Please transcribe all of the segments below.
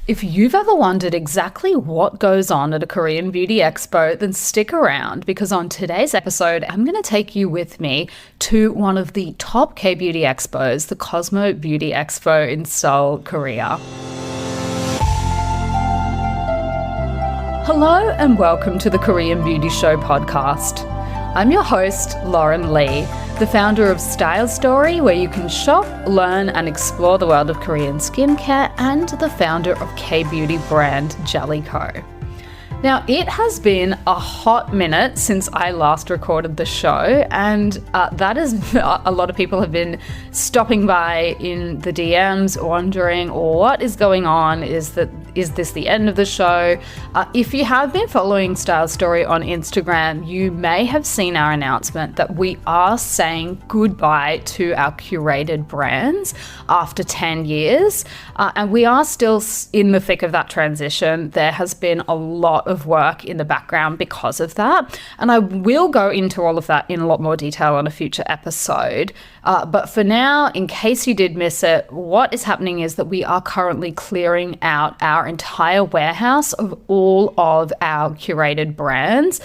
If you've ever wondered exactly what goes on at a Korean Beauty Expo, then stick around because on today's episode, I'm going to take you with me to one of the top K-beauty expos, the Cosmo Beauty Expo in Seoul, Korea. Hello and welcome to the Korean Beauty Show podcast. I'm your host, Lauren Lee, the founder of Style Story, where you can shop, learn, and explore the world of Korean skincare, and the founder of K-beauty brand Jellyco. Now, it has been a hot minute since I last recorded the show, and that is a lot of people have been stopping by in the DMs wondering what is going on. Is this the end of the show? If you have been following Style Story on Instagram, you may have seen our announcement that we are saying goodbye to our curated brands after 10 years, and we are still in the thick of that transition. There has been a lot of work in the background because of that, and I will go into all of that in a lot more detail on a future episode. But for now, in case you did miss it, what is happening is that we are currently clearing out our entire warehouse of all of our curated brands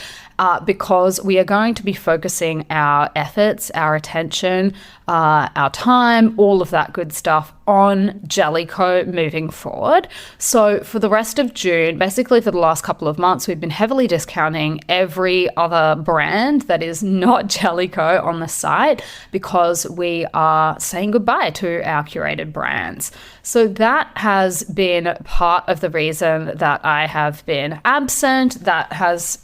because we are going to be focusing our efforts, our attention, our time, all of that good stuff on Jellyco moving forward. So for the rest of June, basically for the last couple of months, we've been heavily discounting every other brand that is not Jellyco on the site because we are saying goodbye to our curated brands. So that has been part of the reason that I have been absent. That has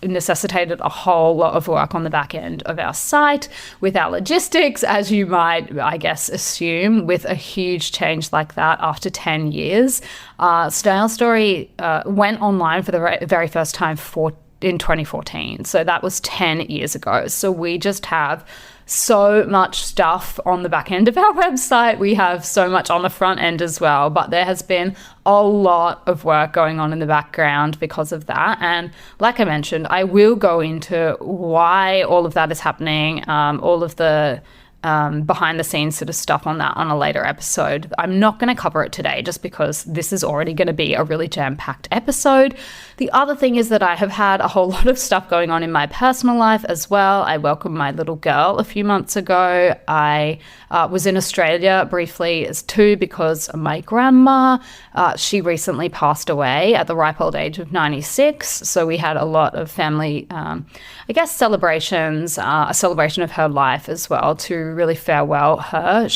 necessitated a whole lot of work on the back end of our site with our logistics, as you might, I guess, assume with a huge change like that after 10 years. Style Story went online for the very first time in 2014. So that was 10 years ago. So we just have so much stuff on the back end of our website. We have so much on the front end as well, but there has been a lot of work going on in the background because of that. And like I mentioned, I will go into why all of that is happening, all of the behind the scenes sort of stuff on that on a later episode. I'm not going to cover it today just because this is already going to be a really jam-packed episode. The other thing is that I have had a whole lot of stuff going on in my personal life as well. I welcomed my little girl a few months ago. I was in Australia briefly as too because my grandma, she recently passed away at the ripe old age of 96. So we had a lot of family, celebrations, a celebration of her life as well to really farewell her.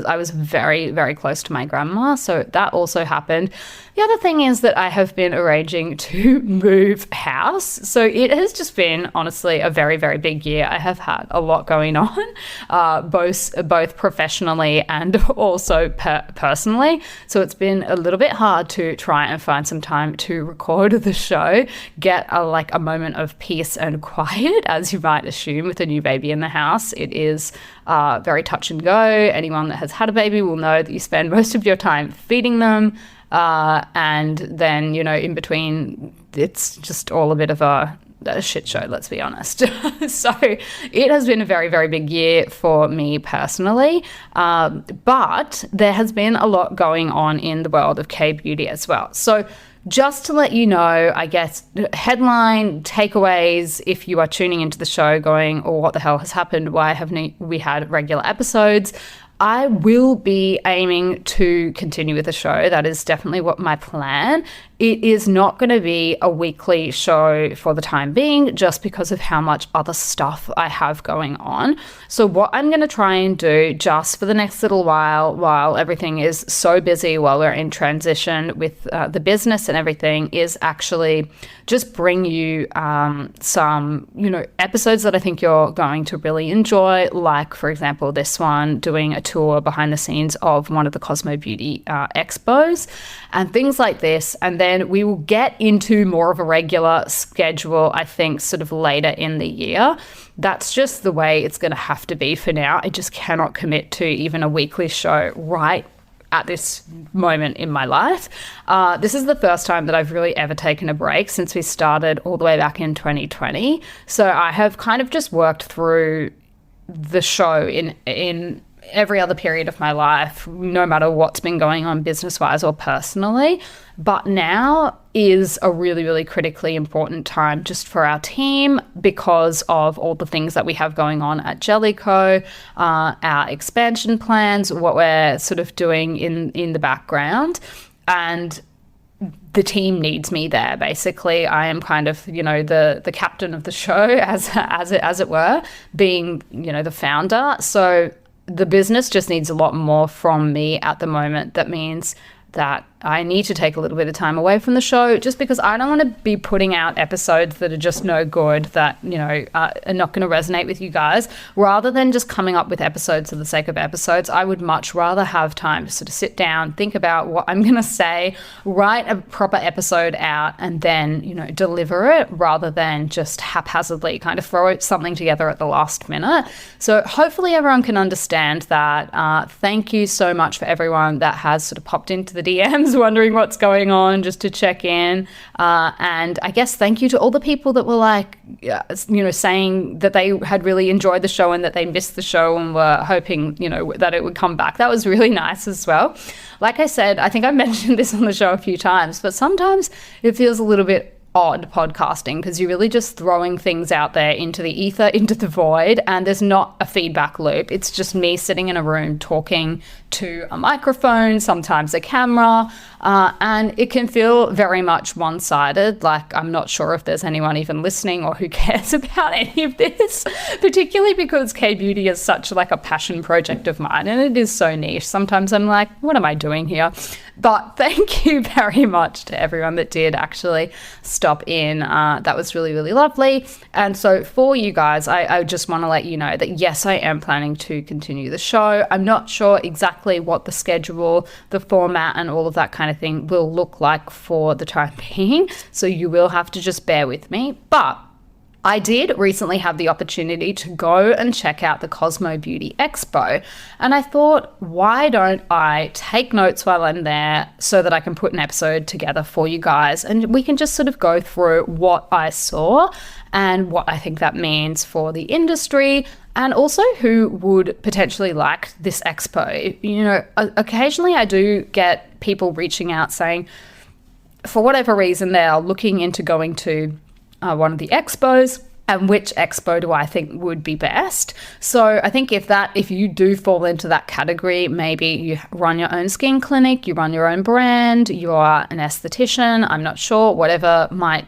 I was very, very close to my grandma, so that also happened. The other thing is that I have been arranging to move house. So it has just been, honestly, a very, very big year. I have had a lot going on, both professionally and also personally. So it's been a little bit hard to try and find some time to record the show, get a moment of peace and quiet, as you might assume with a new baby in the house. It is very touch and go. Anyone that has had a baby will know that you spend most of your time feeding them. And then, in between, it's just all a bit of a shit show, let's be honest. So it has been a very, very big year for me personally. But there has been a lot going on in the world of K-beauty as well. So just to let you know, I guess, headline takeaways, if you are tuning into the show going, oh, what the hell has happened? Why haven't we had regular episodes? I will be aiming to continue with the show. That is definitely what my plan. It is not going to be a weekly show for the time being just because of how much other stuff I have going on. So what I'm going to try and do just for the next little while everything is so busy, while we're in transition with the business and everything, is actually just bring you some, episodes that I think you're going to really enjoy, like, for example, this one, doing a tour behind the scenes of one of the Cosmo Beauty Expos and things like this. And then we will get into more of a regular schedule, I think, sort of later in the year. That's just the way it's going to have to be for now. I just cannot commit to even a weekly show right at this moment in my life. This is the first time that I've really ever taken a break since we started all the way back in 2020. So I have kind of just worked through the show in every other period of my life, no matter what's been going on business-wise or personally. But now is a really, really critically important time just for our team because of all the things that we have going on at Jellico, our expansion plans, what we're sort of doing in the background. And the team needs me there. Basically, I am kind of, the captain of the show, as it were, being, the founder. So the business just needs a lot more from me at the moment. That means that I need to take a little bit of time away from the show just because I don't want to be putting out episodes that are just no good, that, are not going to resonate with you guys. Rather than just coming up with episodes for the sake of episodes, I would much rather have time to sort of sit down, think about what I'm going to say, write a proper episode out, and then, deliver it rather than just haphazardly kind of throw something together at the last minute. So hopefully everyone can understand that. Thank you so much for everyone that has sort of popped into the DMs wondering what's going on, just to check in. And I guess thank you to all the people that were like, saying that they had really enjoyed the show and that they missed the show and were hoping, that it would come back. That was really nice as well. Like I said, I think I mentioned this on the show a few times, but sometimes it feels a little bit odd podcasting because you're really just throwing things out there into the ether, into the void, and there's not a feedback loop. It's just me sitting in a room talking to a microphone, sometimes a camera, and it can feel very much one-sided. Like, I'm not sure if there's anyone even listening or who cares about any of this, particularly because K-Beauty is such like a passion project of mine and it is so niche. Sometimes I'm like, what am I doing here? But thank you very much to everyone that did actually stop in. That was really, really lovely. And so for you guys, I just want to let you know that yes, I am planning to continue the show. I'm not sure exactly what the schedule, the format, and all of that kind of thing will look like for the time being. So you will have to just bear with me. But I did recently have the opportunity to go and check out the Cosmo Beauty Expo. And I thought, why don't I take notes while I'm there so that I can put an episode together for you guys and we can just sort of go through what I saw and what I think that means for the industry and also who would potentially like this expo. Occasionally I do get people reaching out saying, for whatever reason, they're looking into going to one of the expos, and which expo do I think would be best. So I think if you do fall into that category, maybe you run your own skin clinic, you run your own brand, you are an esthetician, I'm not sure, whatever might,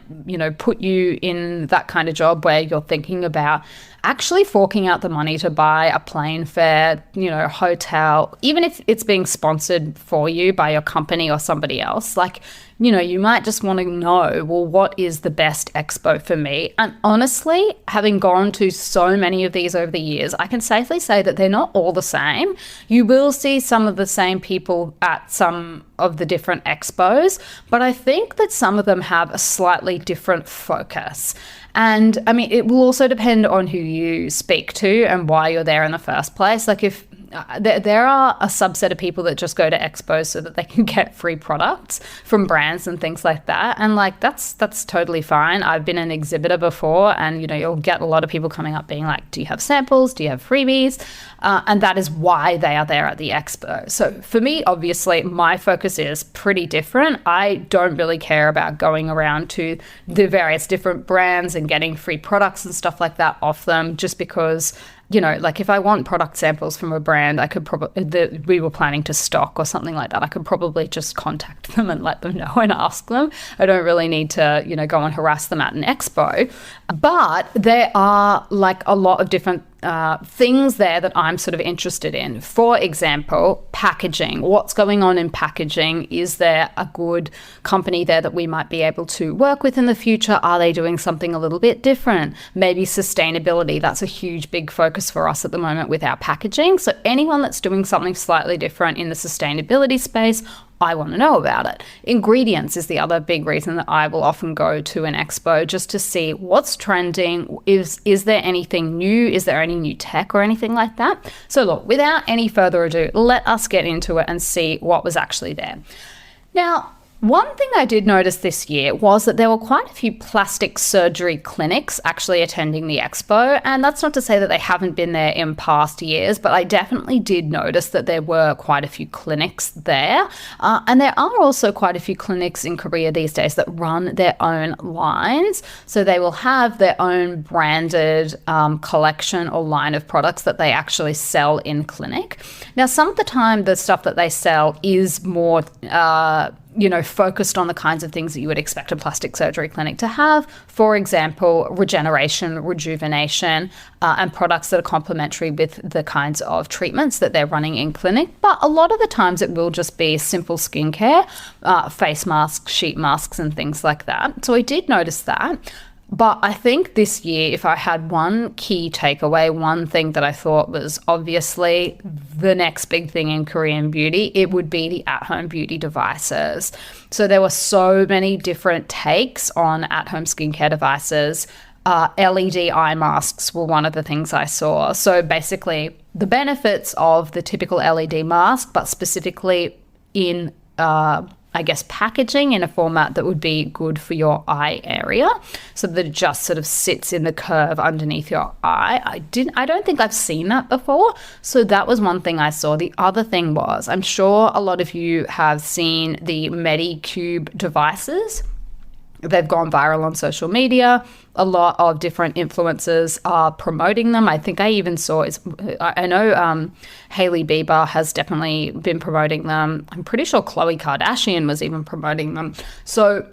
put you in that kind of job where you're thinking about actually forking out the money to buy a plane fare, hotel, even if it's being sponsored for you by your company or somebody else, you might just want to know, well, what is the best expo for me? And honestly, having gone to so many of these over the years, I can safely say that they're not all the same. You will see some of the same people at some of the different expos, but I think that some of them have a slightly different focus. And I mean, it will also depend on who you speak to and why you're there in the first place. Like if there are a subset of people that just go to expos so that they can get free products from brands and things like that. And that's totally fine. I've been an exhibitor before and, you'll get a lot of people coming up being like, do you have samples? Do you have freebies? And that is why they are there at the expo. So for me, obviously, my focus is pretty different. I don't really care about going around to the various different brands and getting free products and stuff like that off them just because if I want product samples from a brand, I could probably, we were planning to stock or something like that, I could probably just contact them and let them know and ask them. I don't really need to, go and harass them at an expo. But there are a lot of different things there that I'm sort of interested in. For example, packaging. What's going on in packaging? Is there a good company there that we might be able to work with in the future? Are they doing something a little bit different? Maybe sustainability. That's a huge, big focus for us at the moment with our packaging. So anyone that's doing something slightly different in the sustainability space, I want to know about it. Ingredients is the other big reason that I will often go to an expo, just to see what's trending. Is there anything new? Is there any new tech or anything like that? So look, without any further ado, let us get into it and see what was actually there. Now, One thing I did notice this year was that there were quite a few plastic surgery clinics actually attending the expo, and that's not to say that they haven't been there in past years, but I definitely did notice that there were quite a few clinics there, and there are also quite a few clinics in Korea these days that run their own lines, so they will have their own branded collection or line of products that they actually sell in clinic. Now, some of the time the stuff that they sell is more focused on the kinds of things that you would expect a plastic surgery clinic to have. For example, regeneration, rejuvenation, and products that are complementary with the kinds of treatments that they're running in clinic. But a lot of the times it will just be simple skincare, face masks, sheet masks, and things like that. So I did notice that. But I think this year, if I had one key takeaway, one thing that I thought was obviously the next big thing in Korean beauty, it would be the at-home beauty devices. So there were so many different takes on at-home skincare devices. LED eye masks were one of the things I saw. So basically the benefits of the typical LED mask, but specifically in packaging in a format that would be good for your eye area, so that it just sort of sits in the curve underneath your eye. I don't think I've seen that before, so that was one thing I saw. The other thing was, I'm sure a lot of you have seen the Medicube devices. They've gone viral on social media. A lot of different influencers are promoting them. I think I even saw, I know Hailey Bieber has definitely been promoting them. I'm pretty sure Khloe Kardashian was even promoting them. So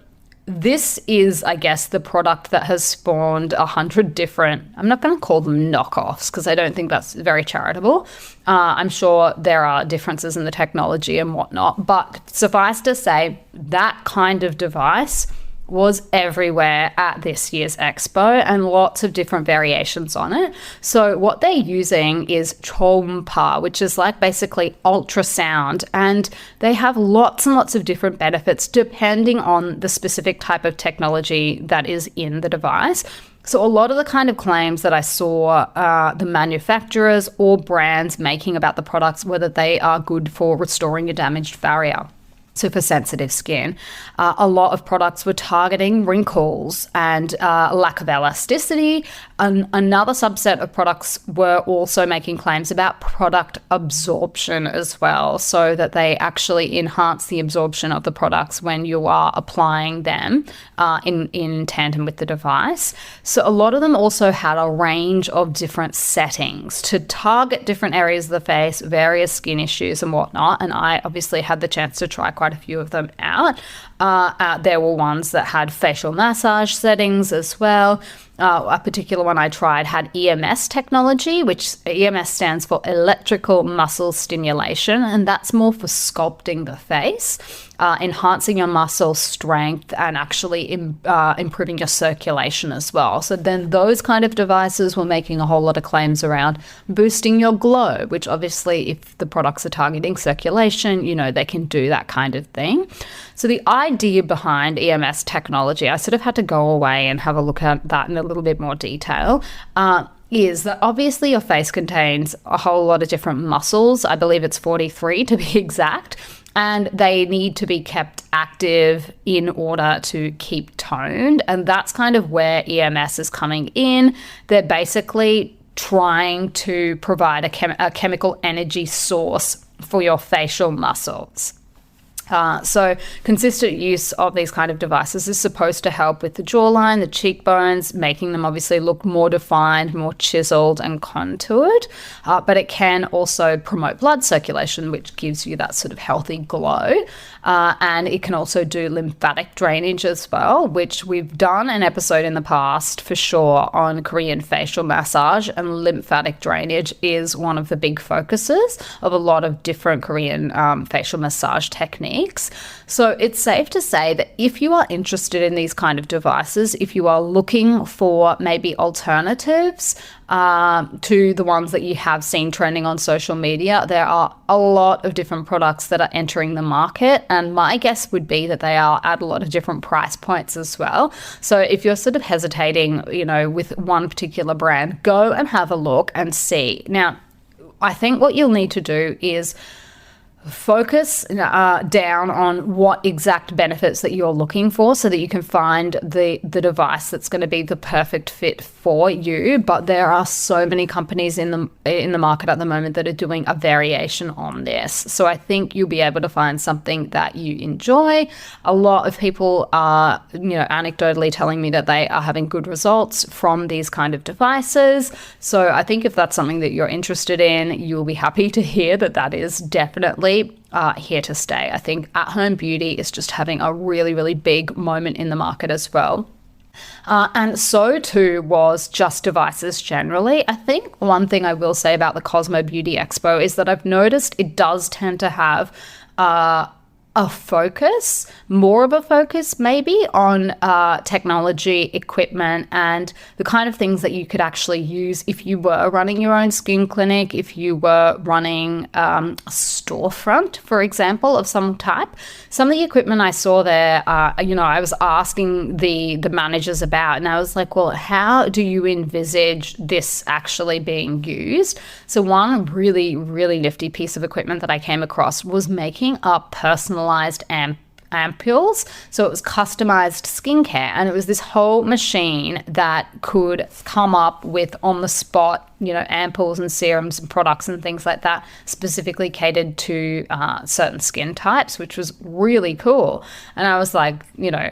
this is, I guess, the product that has spawned 100 different, I'm not going to call them knockoffs because I don't think that's very charitable. I'm sure there are differences in the technology and whatnot, but suffice to say, that kind of device was everywhere at this year's expo, and lots of different variations on it. So what they're using is choumpa, which is like basically ultrasound, and they have lots and lots of different benefits depending on the specific type of technology that is in the device. So a lot of the kind of claims that I saw the manufacturers or brands making about the products were that they are good for restoring a damaged barrier. So for sensitive skin, a lot of products were targeting wrinkles and lack of elasticity. Another subset of products were also making claims about product absorption as well, so that they actually enhance the absorption of the products when you are applying them in tandem with the device. So a lot of them also had a range of different settings to target different areas of the face, various skin issues and whatnot. And I obviously had the chance to try quite a few of them out. There were ones that had facial massage settings as well. A particular one I tried had EMS technology, which EMS stands for electrical muscle stimulation, and that's more for sculpting the face, enhancing your muscle strength and actually improving your circulation as well. So then those kind of devices were making a whole lot of claims around boosting your glow, which obviously if the products are targeting circulation, they can do that kind of thing. So the idea behind EMS technology, I sort of had to go away and have a look at that in a little bit more detail, is that obviously your face contains a whole lot of different muscles. I believe it's 43 to be exact, and they need to be kept active in order to keep toned. And that's kind of where EMS is coming in. They're basically trying to provide a chemical energy source for your facial muscles. So consistent use of these kind of devices is supposed to help with the jawline, the cheekbones, making them obviously look more defined, more chiseled and contoured. But it can also promote blood circulation, which gives you that sort of healthy glow. And it can also do lymphatic drainage as well, which we've done an episode in the past for sure on Korean facial massage, and lymphatic drainage is one of the big focuses of a lot of different Korean facial massage techniques. So it's safe to say that if you are interested in these kind of devices, if you are looking for maybe alternatives to the ones that you have seen trending on social media, there are a lot of different products that are entering the market, and my guess would be that they are at a lot of different price points as well. So if you're sort of hesitating, with one particular brand, go and have a look and see. Now, I think what you'll need to do is focus down on what exact benefits that you're looking for so that you can find the device that's going to be the perfect fit for you. But there are so many companies in the market at the moment that are doing a variation on this. So I think you'll be able to find something that you enjoy. A lot of people are, anecdotally telling me that they are having good results from these kind of devices. So I think if that's something that you're interested in, you'll be happy to hear that that is definitely here to stay. I think at-home beauty is just having a really, really big moment in the market as well. And so too was just devices generally. I think one thing I will say about the Cosmo Beauty Expo is that I've noticed it does tend to have more of a focus maybe on technology, equipment, and the kind of things that you could actually use if you were running your own skin clinic, if you were running a storefront, for example, of some type. Some of the equipment I saw there, I was asking the managers about, and I was like, well, how do you envisage this actually being used? So one really, really nifty piece of equipment that I came across was making a personalized ampules. So it was customized skincare, and it was this whole machine that could come up with on the spot, ampoules and serums and products and things like that specifically catered to certain skin types, which was really cool. And I was like,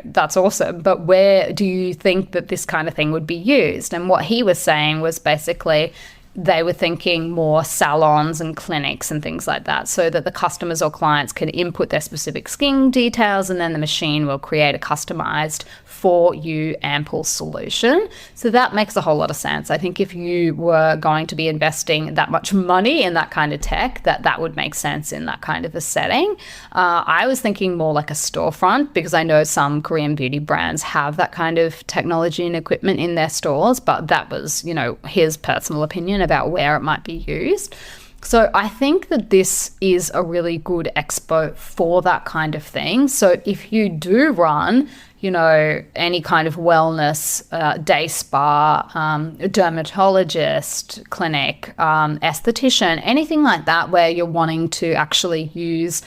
that's awesome. But where do you think that this kind of thing would be used? And what he was saying was basically they were thinking more salons and clinics and things like that, so that the customers or clients can input their specific skin details, and then the machine will create a customized for you ampoule solution. So that makes a whole lot of sense. I think if you were going to be investing that much money in that kind of tech, that would make sense in that kind of a setting. I was thinking more like a storefront, because I know some Korean beauty brands have that kind of technology and equipment in their stores, but that was, his personal opinion about where it might be used. So I think that this is a really good expo for that kind of thing. So if you do run, any kind of wellness, day spa, dermatologist clinic, esthetician, anything like that, where you're wanting to actually use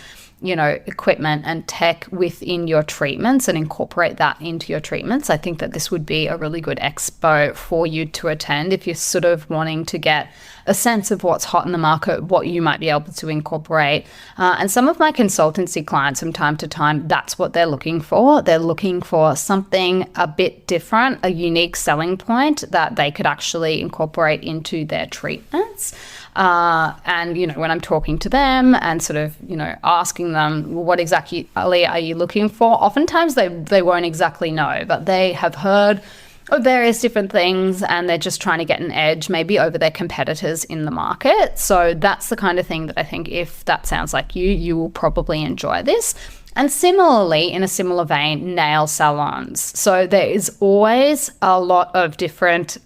equipment and tech within your treatments and incorporate that into your treatments, I think that this would be a really good expo for you to attend if you're sort of wanting to get a sense of what's hot in the market, what you might be able to incorporate. And some of my consultancy clients from time to time, that's what they're looking for. They're looking for something a bit different, a unique selling point that they could actually incorporate into their treatments. And, when I'm talking to them and sort of, asking them, well, what exactly are you looking for? Oftentimes they won't exactly know, but they have heard of various different things and they're just trying to get an edge maybe over their competitors in the market. So that's the kind of thing that I think, if that sounds like you will probably enjoy this. And similarly, in a similar vein, nail salons. So there is always a lot of different,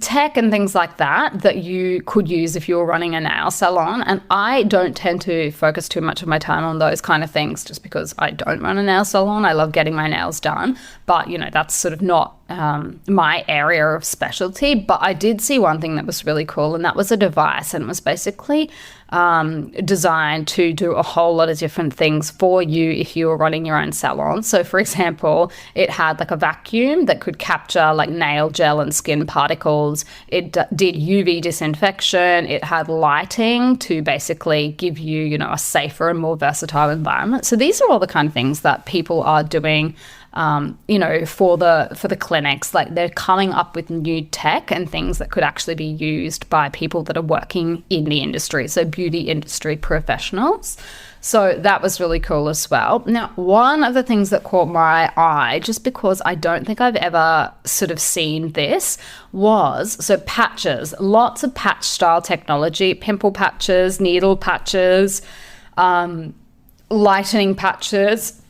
tech and things like that you could use if you were running a nail salon. And I don't tend to focus too much of my time on those kind of things just because I don't run a nail salon. I love getting my nails done, but that's sort of not my area of specialty. But I did see one thing that was really cool, and that was a device, and it was basically designed to do a whole lot of different things for you if you were running your own salon. So for example, it had like a vacuum that could capture like nail gel and skin particles. It did UV disinfection. It had lighting to basically give you, a safer and more versatile environment. So these are all the kind of things that people are doing for the clinics. Like, they're coming up with new tech and things that could actually be used by people that are working in the industry, so beauty industry professionals. So that was really cool as well. Now, one of the things that caught my eye, just because I don't think I've ever sort of seen this, was patches. Lots of patch style technology, pimple patches, needle patches, lightening patches,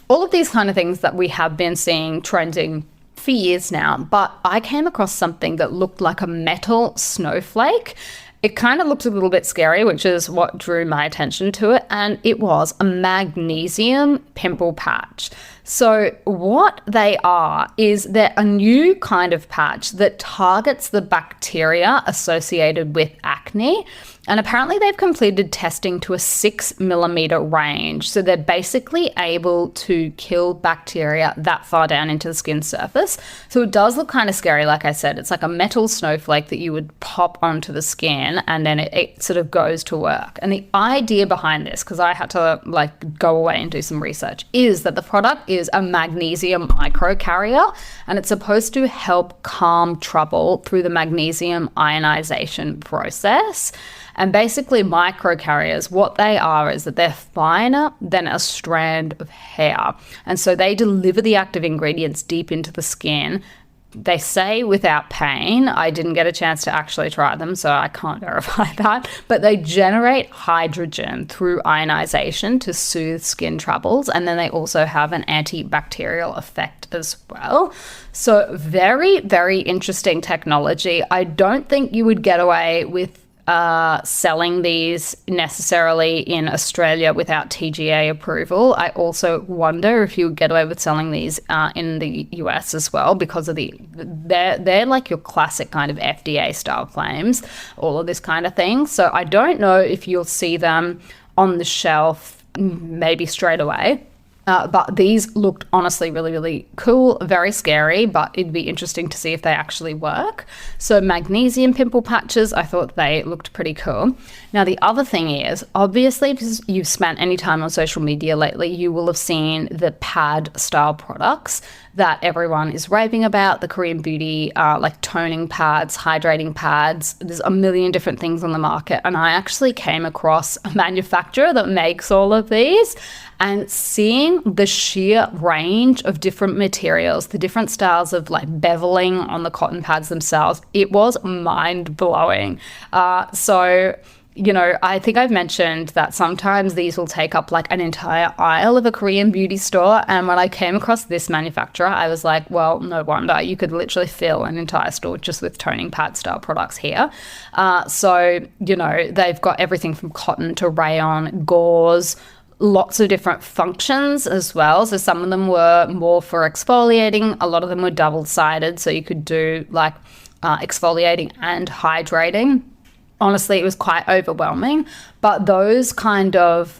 all of these kind of things that we have been seeing trending for years now. But I came across something that looked like a metal snowflake. It kind of looked a little bit scary, which is what drew my attention to it. And it was a magnesium pimple patch. So what they are is they're a new kind of patch that targets the bacteria associated with acne. And apparently they've completed testing to a 6 millimeter range. So they're basically able to kill bacteria that far down into the skin surface. So it does look kind of scary, like I said. It's like a metal snowflake that you would pop onto the skin, and then it sort of goes to work. And the idea behind this, because I had to like go away and do some research, is that the product is a magnesium microcarrier, and it's supposed to help calm trouble through the magnesium ionization process. And basically microcarriers, what they are is that they're finer than a strand of hair. And so they deliver the active ingredients deep into the skin. They say without pain. I didn't get a chance to actually try them, so I can't verify that. But they generate hydrogen through ionization to soothe skin troubles. And then they also have an antibacterial effect as well. So very, very interesting technology. I don't think you would get away with selling these necessarily in Australia without TGA approval. I also wonder if you would get away with selling these in the US as well, because of they're like your classic kind of FDA style claims, all of this kind of thing. So I don't know if you'll see them on the shelf maybe straight away. But these looked honestly really, really cool, very scary, but it'd be interesting to see if they actually work. So magnesium pimple patches, I thought they looked pretty cool. Now, the other thing is, obviously, if you've spent any time on social media lately, you will have seen the pad style products that everyone is raving about, the Korean beauty, like toning pads, hydrating pads. There's a million different things on the market. And I actually came across a manufacturer that makes all of these, and seeing the sheer range of different materials, the different styles of like beveling on the cotton pads themselves, it was mind-blowing. You know, I think I've mentioned that sometimes these will take up like an entire aisle of a Korean beauty store. And when I came across this manufacturer, I was like, well, no wonder. You could literally fill an entire store just with toning pad style products here. You know, they've got everything from cotton to rayon, gauze, lots of different functions as well. So some of them were more for exfoliating. A lot of them were double-sided. So you could do like exfoliating and hydrating. Honestly, it was quite overwhelming, but those kind of,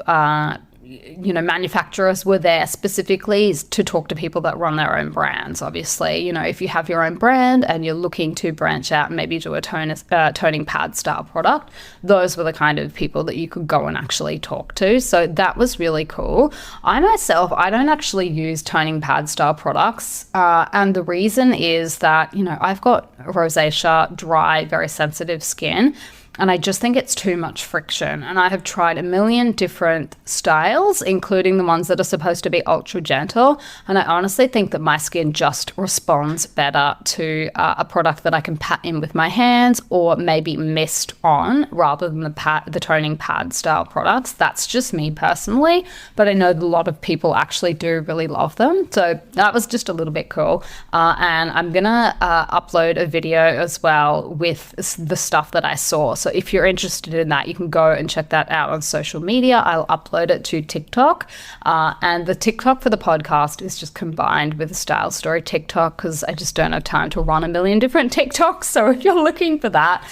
manufacturers were there specifically to talk to people that run their own brands. Obviously, you know, if you have your own brand and you're looking to branch out and maybe do a toning pad style product, those were the kind of people that you could go and actually talk to. So that was really cool. I myself, I don't actually use toning pad style products. And the reason is that, you know, I've got rosacea, dry, very sensitive skin. And I just think it's too much friction. And I have tried a million different styles, including the ones that are supposed to be ultra gentle. And I honestly think that my skin just responds better to a product that I can pat in with my hands or maybe mist on rather than the toning pad style products. That's just me personally. But I know that a lot of people actually do really love them. So that was just a little bit cool. And I'm going to upload a video as well with the stuff that I saw. So if you're interested in that, you can go and check that out on social media. I'll upload it to TikTok. And the TikTok for the podcast is just combined with the Style Story TikTok because I just don't have time to run a million different TikToks. So if you're looking for that,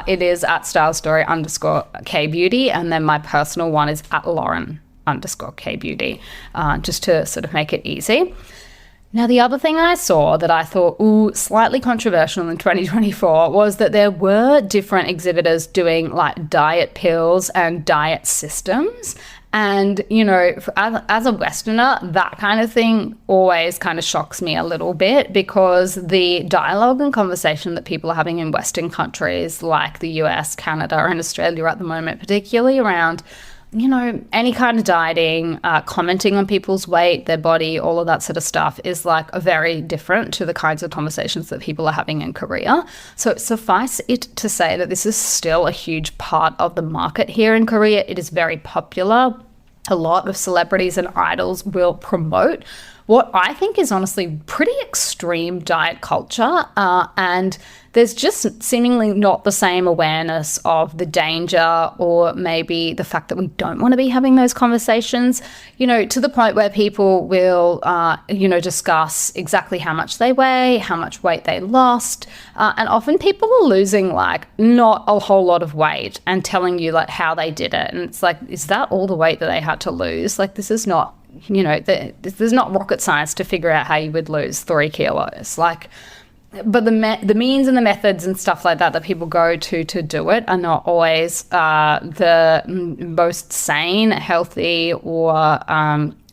it is at @StyleStory_KBeauty. And then my personal one is at Lauren_KBeauty, just to sort of make it easy. Now, the other thing I saw that I thought, slightly controversial in 2024 was that there were different exhibitors doing like diet pills and diet systems. And, you know, as a Westerner, that kind of thing always kind of shocks me a little bit because the dialogue and conversation that people are having in Western countries like the US, Canada, and Australia at the moment, particularly around, you know, any kind of dieting, commenting on people's weight, their body, all of that sort of stuff is like very different to the kinds of conversations that people are having in Korea. So suffice it to say that this is still a huge part of the market here in Korea. It is very popular. A lot of celebrities and idols will promote what I think is honestly pretty extreme diet culture. And there's just seemingly not the same awareness of the danger, or maybe the fact that we don't want to be having those conversations, to the point where people will, discuss exactly how much they weigh, how much weight they lost. And often people are losing like not a whole lot of weight and telling you like how they did it. And it's like, is that all the weight that they had to lose? Like, this is not, there's not rocket science to figure out how you would lose 3 kilos. Like, but the means and the methods and stuff like that people go to do it are not always the most sane, healthy, or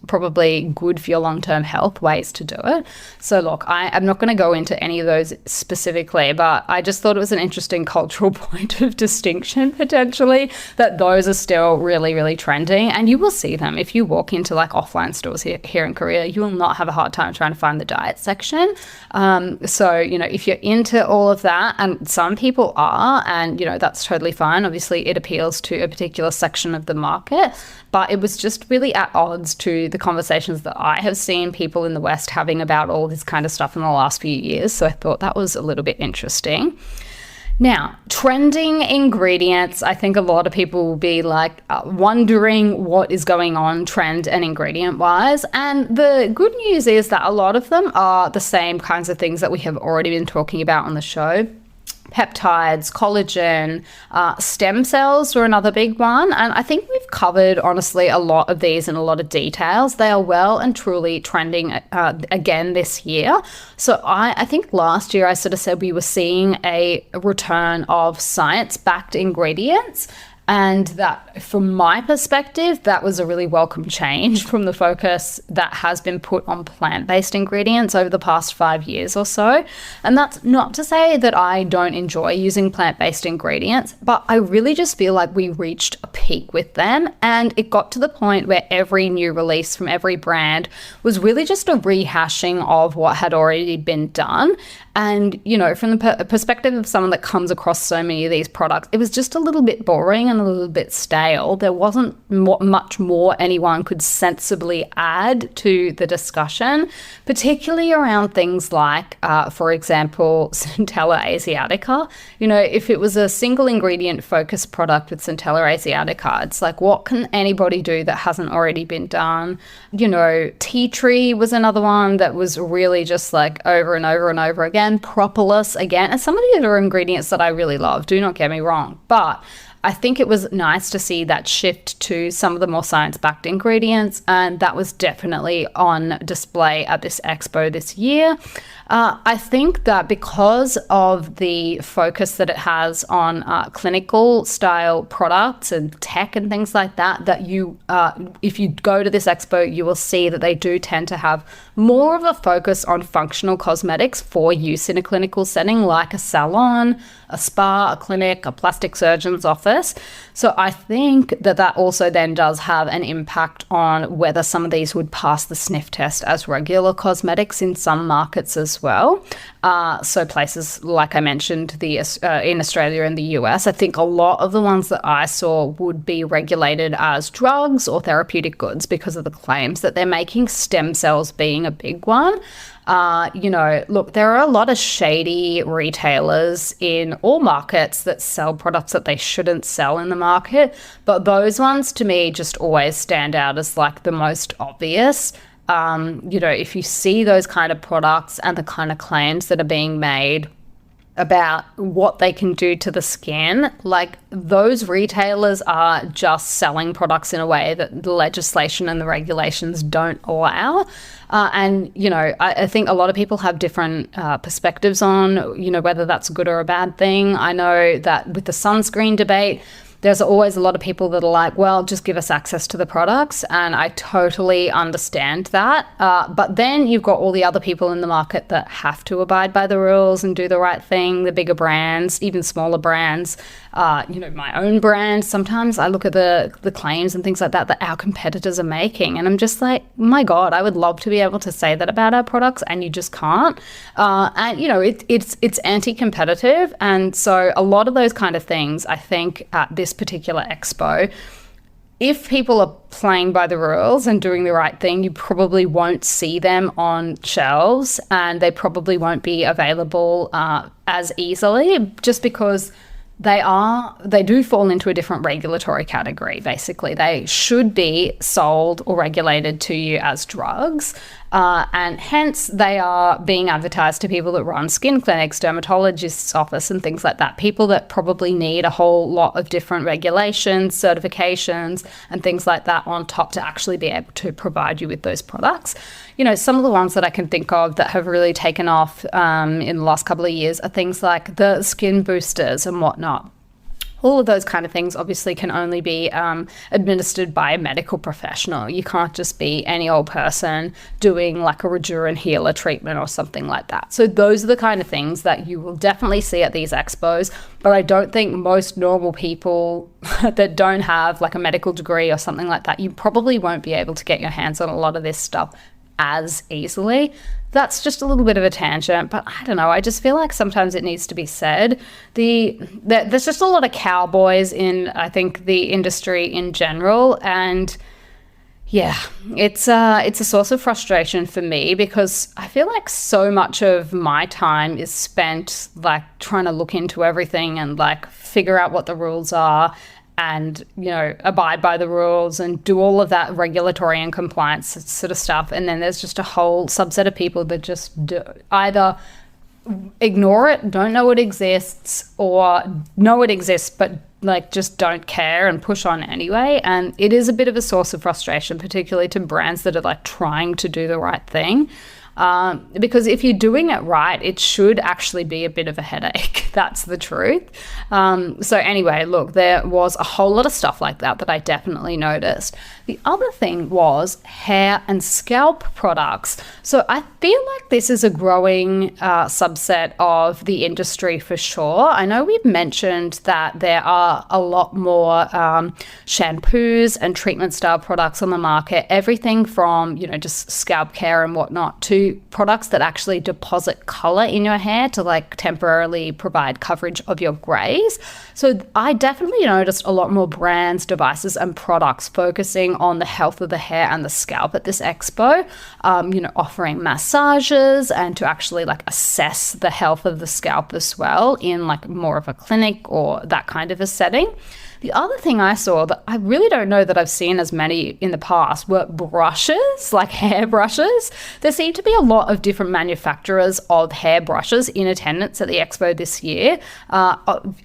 probably good for your long-term health ways to do it. So look, I'm not going to go into any of those specifically, but I just thought it was an interesting cultural point of distinction potentially, that those are still really, really trending, and you will see them if you walk into like offline stores here in Korea. You will not have a hard time trying to find the diet section. So if you're into all of that, and some people are, and that's totally fine. Obviously it appeals to a particular section of the market, but it was just really at odds to the conversations that I have seen people in the West having about all this kind of stuff in the last few years. So I thought that was a little bit interesting. Now, trending ingredients, I think a lot of people will be like wondering what is going on trend and ingredient wise. And the good news is that a lot of them are the same kinds of things that we have already been talking about on the show. Peptides, collagen, stem cells were another big one. And I think we've covered, honestly, a lot of these in a lot of details. They are well and truly trending again this year. So I think last year I sort of said we were seeing a return of science-backed ingredients. And that, from my perspective, that was a really welcome change from the focus that has been put on plant-based ingredients over the past 5 years or so. And that's not to say that I don't enjoy using plant-based ingredients, but I really just feel like we reached a peak with them. And it got to the point where every new release from every brand was really just a rehashing of what had already been done. And, from the perspective of someone that comes across so many of these products, it was just a little bit boring and a little bit stale. There wasn't much more anyone could sensibly add to the discussion, particularly around things like, for example, Centella asiatica. If it was a single ingredient focused product with Centella asiatica, it's like, what can anybody do that hasn't already been done? Tea tree was another one that was really just like over and over and over again. Propolis again, and some of the other ingredients that I really love, do not get me wrong, but I think it was nice to see that shift to some of the more science-backed ingredients, and that was definitely on display at this expo this year. I think that because of the focus that it has on clinical style products and tech and things like that, if you go to this expo, you will see that they do tend to have more of a focus on functional cosmetics for use in a clinical setting, like a salon, a spa, a clinic, a plastic surgeon's office. So I think that also then does have an impact on whether some of these would pass the sniff test as regular cosmetics in some markets as well. So places like I mentioned, in Australia and the US, I think a lot of the ones that I saw would be regulated as drugs or therapeutic goods because of the claims that they're making, stem cells being a big one. Look, there are a lot of shady retailers in all markets that sell products that they shouldn't sell in the market, but those ones to me just always stand out as like the most obvious. If you see those kind of products and the kind of claims that are being made about what they can do to the skin, like those retailers are just selling products in a way that the legislation and the regulations don't allow. I think a lot of people have different perspectives on, whether that's a good or a bad thing. I know that with the sunscreen debate, there's always a lot of people that are like, well, just give us access to the products. And I totally understand that. But then you've got all the other people in the market that have to abide by the rules and do the right thing, the bigger brands, even smaller brands. My own brand, sometimes I look at the claims and things like that our competitors are making. And I'm just like, my God, I would love to be able to say that about our products, and you just can't. It's anti-competitive. And so a lot of those kind of things, I think, at this particular expo, if people are playing by the rules and doing the right thing, you probably won't see them on shelves, and they probably won't be available as easily, just because they do fall into a different regulatory category. Basically, they should be sold or regulated to you as drugs, and hence they are being advertised to people that run skin clinics, dermatologists' office, and things like that. People that probably need a whole lot of different regulations, certifications, and things like that on top to actually be able to provide you with those products. You know, some of the ones that I can think of that have really taken off in the last couple of years are things like the skin boosters and whatnot. All of those kind of things obviously can only be administered by a medical professional. You can't just be any old person doing like a Rejuven Healer treatment or something like that. So those are the kind of things that you will definitely see at these expos, but I don't think most normal people that don't have like a medical degree or something like that, you probably won't be able to get your hands on a lot of this stuff as easily. That's just a little bit of a tangent, but I don't know. I just feel like sometimes it needs to be said. There's just a lot of cowboys in, I think, the industry in general, and yeah, it's a source of frustration for me, because I feel like so much of my time is spent like trying to look into everything and like figure out what the rules are, and, you know, abide by the rules and do all of that regulatory and compliance sort of stuff. And then there's just a whole subset of people that just either ignore it, don't know it exists, or know it exists but like just don't care and push on anyway. And it is a bit of a source of frustration, particularly to brands that are like trying to do the right thing. Because if you're doing it right, it should actually be a bit of a headache. That's the truth. So anyway, look, there was a whole lot of stuff like that I definitely noticed. The other thing was hair and scalp products. So I feel like this is a growing subset of the industry for sure. I know we've mentioned that there are a lot more shampoos and treatment style products on the market, everything from, you know, just scalp care and whatnot to products that actually deposit color in your hair to like temporarily provide coverage of your grays. So I definitely noticed a lot more brands, devices, and products focusing on the health of the hair and the scalp at this expo, you know, offering massages and to actually like assess the health of the scalp as well in like more of a clinic or that kind of a setting. The other thing I saw that I really don't know that I've seen as many in the past were brushes, like hair brushes. There seem to be a lot of different manufacturers of hair brushes in attendance at the expo this year.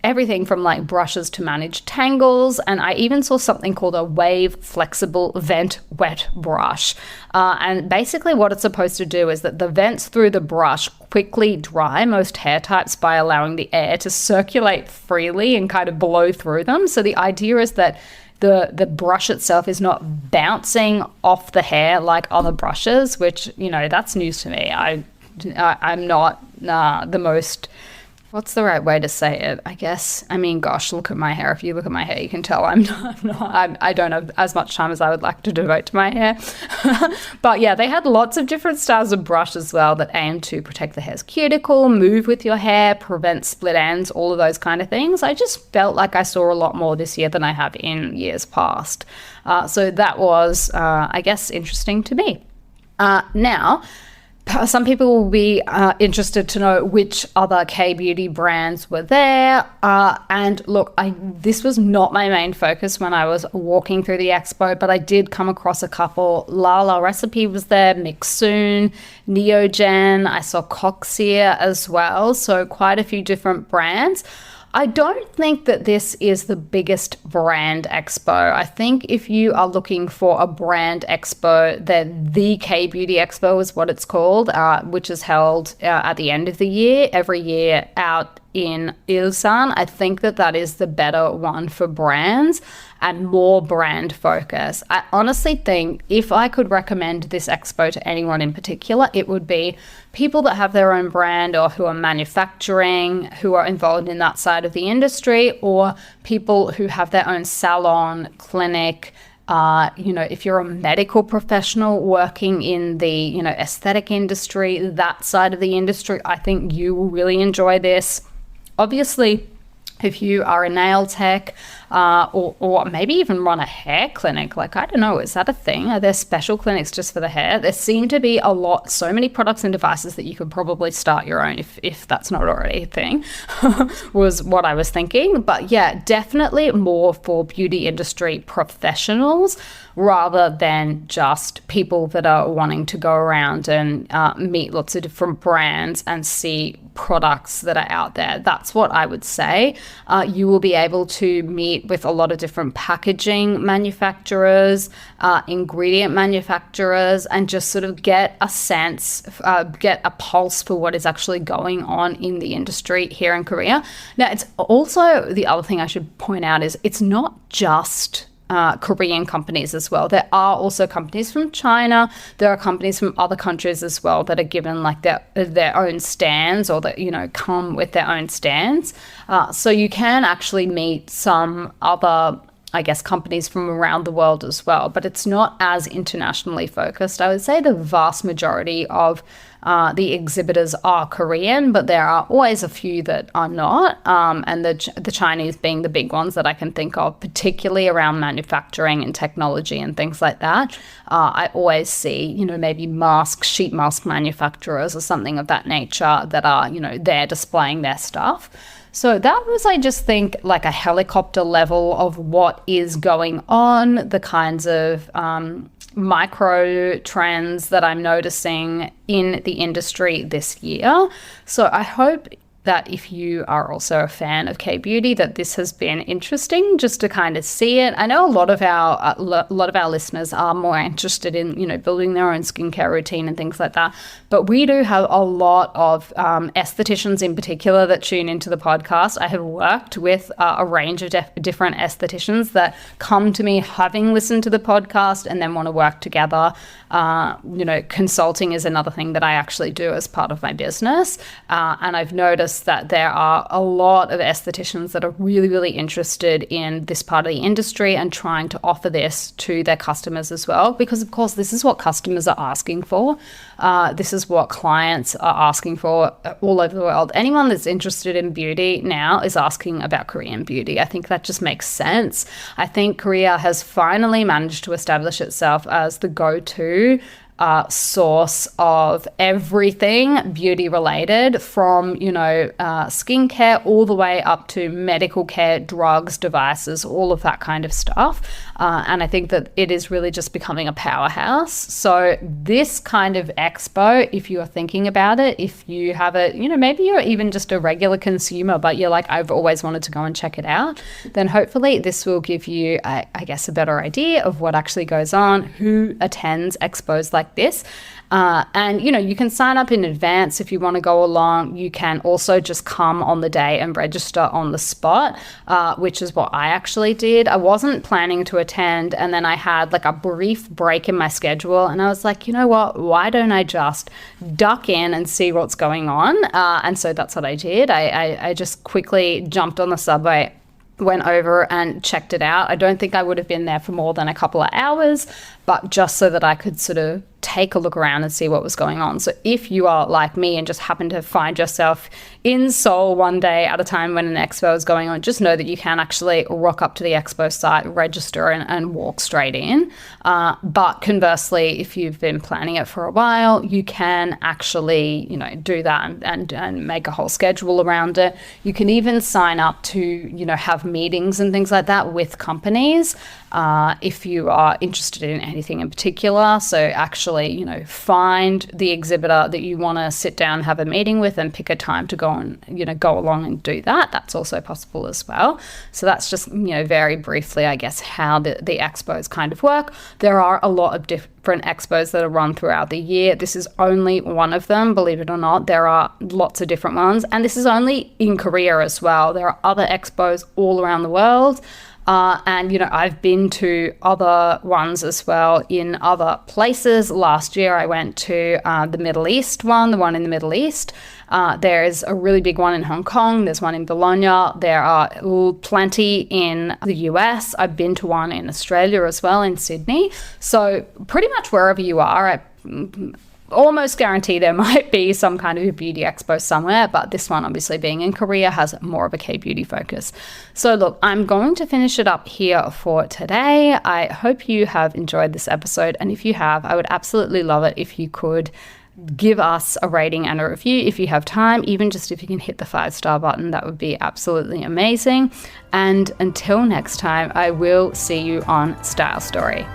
Everything from like brushes to manage tangles, and I even saw something called a wave flexible vent wet brush. And basically what it's supposed to do is that the vents through the brush quickly dry most hair types by allowing the air to circulate freely and kind of blow through them. So the idea is that the brush itself is not bouncing off the hair like other brushes, which, you know, that's news to me. I'm not the most... What's the right way to say it? I guess, I mean, gosh, look at my hair. If you look at my hair, you can tell I don't have as much time as I would like to devote to my hair. But yeah, they had lots of different styles of brush as well that aim to protect the hair's cuticle, move with your hair, prevent split ends, all of those kind of things. I just felt like I saw a lot more this year than I have in years past. So that was, I guess, interesting to me. Now, some people will be interested to know which other K-beauty brands were there. And look, this was not my main focus when I was walking through the expo, but I did come across a couple. Lala Recipe was there, Mixsoon, Neogen. I saw Coxier as well. So quite a few different brands. I don't think that this is the biggest brand expo. I think if you are looking for a brand expo, then the K-Beauty Expo is what it's called, which is held at the end of the year, every year out in Ilsan. I think that is the better one for brands and more brand focus. I honestly think if I could recommend this expo to anyone in particular, it would be people that have their own brand or who are manufacturing, who are involved in that side of the industry, or people who have their own salon, clinic. You know, if you're a medical professional working in the, you know, aesthetic industry, that side of the industry, I think you will really enjoy this. Obviously, if you are a nail tech, or maybe even run a hair clinic. Like, I don't know, is that a thing? Are there special clinics just for the hair? There seem to be so many products and devices that you could probably start your own if that's not already a thing, was what I was thinking. But yeah, definitely more for beauty industry professionals rather than just people that are wanting to go around and meet lots of different brands and see products that are out there. That's what I would say. You will be able to meet with a lot of different packaging manufacturers, ingredient manufacturers, and just sort of get a sense, get a pulse for what is actually going on in the industry here in Korea. Now, it's also, the other thing I should point out is it's not just Korean companies as well. There are also companies from China. There are companies from other countries as well that are given like their own stands, or that, come with their own stands. So you can actually meet some other, I guess, companies from around the world as well, but it's not as internationally focused. I would say the vast majority of the exhibitors are Korean, but there are always a few that are not, and the Chinese being the big ones that I can think of, particularly around manufacturing and technology and things like that. I always see, maybe sheet mask manufacturers or something of that nature that are, there displaying their stuff. So that was, I just think, like a helicopter level of what is going on, the kinds of micro trends that I'm noticing in the industry this year. So I hope that if you are also a fan of K-beauty, that this has been interesting just to kind of see it. I know a lot of our listeners are more interested in, building their own skincare routine and things like that. But we do have a lot of estheticians in particular that tune into the podcast. I have worked with a range of different estheticians that come to me having listened to the podcast and then want to work together. Consulting is another thing that I actually do as part of my business. And I've noticed that there are a lot of estheticians that are really, really interested in this part of the industry and trying to offer this to their customers as well, because of course this is what customers are asking for. This is what clients are asking for all over the world. Anyone that's interested in beauty now is asking about Korean beauty. I think that just makes sense. I think Korea has finally managed to establish itself as the go-to source of everything beauty related, from skincare all the way up to medical care, drugs, devices, all of that kind of stuff. And I think that it is really just becoming a powerhouse. So this kind of expo, if you are thinking about it, if you have maybe you're even just a regular consumer, but you're like, I've always wanted to go and check it out, then hopefully this will give you, I guess, a better idea of what actually goes on, who attends expos like this. And you can sign up in advance if you want to go along. You can also just come on the day and register on the spot, which is what I actually did. I wasn't planning to attend, and then I had like a brief break in my schedule, and I was like, you know what, why don't I just duck in and see what's going on? And so that's what I did. I just quickly jumped on the subway, went over and checked it out. I don't think I would have been there for more than a couple of hours, but just so that I could sort of take a look around and see what was going on. So if you are like me and just happen to find yourself in Seoul one day at a time when an expo is going on, just know that you can actually rock up to the expo site, register, and walk straight in. But conversely, if you've been planning it for a while, you can actually, do that and make a whole schedule around it. You can even sign up to, have meetings and things like that with companies if you are interested in anything in particular. So actually, find the exhibitor that you want to sit down and have a meeting with and pick a time to go along and do that. That's also possible as well. So that's just, very briefly, I guess, how the expos kind of work. There are a lot of different expos that are run throughout the year. This is only one of them, believe it or not. There are lots of different ones, and this is only in Korea as well. There are other expos all around the world. And I've been to other ones as well in other places. Last year I went to the Middle East one, the one in the Middle East. There's a really big one in Hong Kong. There's one in Bologna. There are plenty in the US. I've been to one in Australia as well, in Sydney. So pretty much wherever you are, almost guarantee there might be some kind of a beauty expo somewhere, but this one, obviously being in Korea, has more of a K-beauty focus. So look, I'm going to finish it up here for today. I hope you have enjoyed this episode, and if you have, I would absolutely love it if you could give us a rating and a review if you have time. Even just if you can hit the 5-star button, that would be absolutely amazing. And until next time, I will see you on Style Story.